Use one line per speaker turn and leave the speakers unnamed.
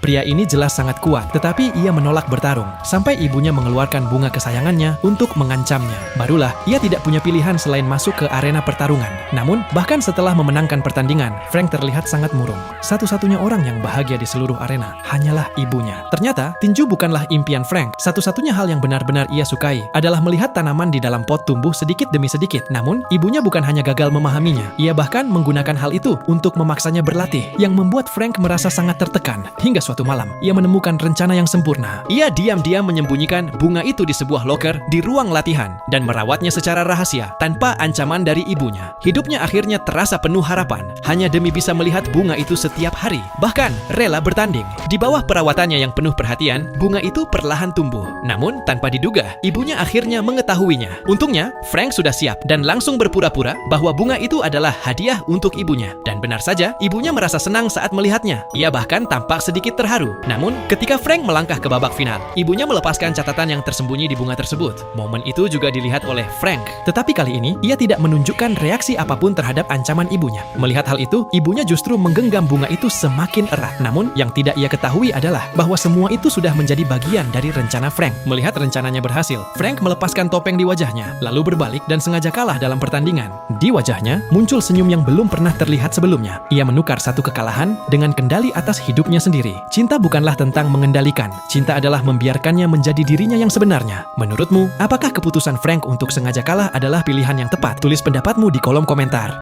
Pria ini jelas sangat kuat, tetapi ia menolak bertarung, sampai ibunya mengeluarkan bunga kesayangannya untuk mengancamnya. Barulah, ia tidak punya pilihan selain masuk ke arena pertarungan. Namun, bahkan setelah memenangkan pertandingan, Frank terlihat sangat murung. Satu-satunya orang yang bahagia di seluruh arena hanyalah ibunya. Ternyata, tinju bukanlah impian Frank. Satu-satunya hal yang benar-benar ia sukai adalah melihat tanaman di dalam pot tumbuh sedikit demi sedikit. Namun, ibunya bukan hanya gagal memahaminya, ia bahkan menggunakan hal itu untuk memaksanya berlatih, yang membuat Frank merasa sangat tertekan. Hingga suatu malam, ia menemukan rencana yang sempurna. Ia diam-diam menyembunyikan bunga itu di sebuah loker di ruang latihan dan merawatnya secara rahasia tanpa ancaman dari ibunya. Hidupnya akhirnya terasa penuh harapan, hanya demi bisa melihat bunga itu setiap hari. Bahkan, rela bertanding. Di bawah perawatannya yang penuh perhatian, bunga itu perlahan tumbuh. Namun, tanpa diduga, ibunya akhirnya mengetahuinya. Untungnya, Frank sudah siap dan langsung berpura-pura bahwa bunga itu adalah hadiah untuk ibunya. Dan benar saja, ibunya merasa senang saat melihatnya. Ia bahkan tampak sedikit terharu. Namun, ketika Frank melangkah ke babak final, ibunya melepaskan catatan yang tersembunyi di bunga tersebut. Momen itu juga dilihat oleh Frank. Tetapi kali ini, ia tidak menunjukkan reaksi apapun terhadap ancaman ibunya. Melihat hal itu, ibunya justru menggenggam bunga itu semakin erat. Namun, yang tidak ia ketahui adalah bahwa semua itu sudah menjadi bagian dari rencana Frank. Melihat rencananya berhasil, Frank melepaskan topeng di wajahnya, lalu berbalik dan sengaja kalah dalam pertandingan. Di wajahnya, muncul senyum yang belum pernah terlihat sebelumnya. Ia menukar satu kekalahan dengan kendali atas hidupnya sendiri. Cinta bukanlah tentang mengendalikan. Cinta adalah membiarkannya menjadi dirinya yang sebenarnya. Menurutmu, apakah keputusan Frank untuk sengaja kalah adalah pilihan yang tepat? Tulis pendapatmu di kolom komentar.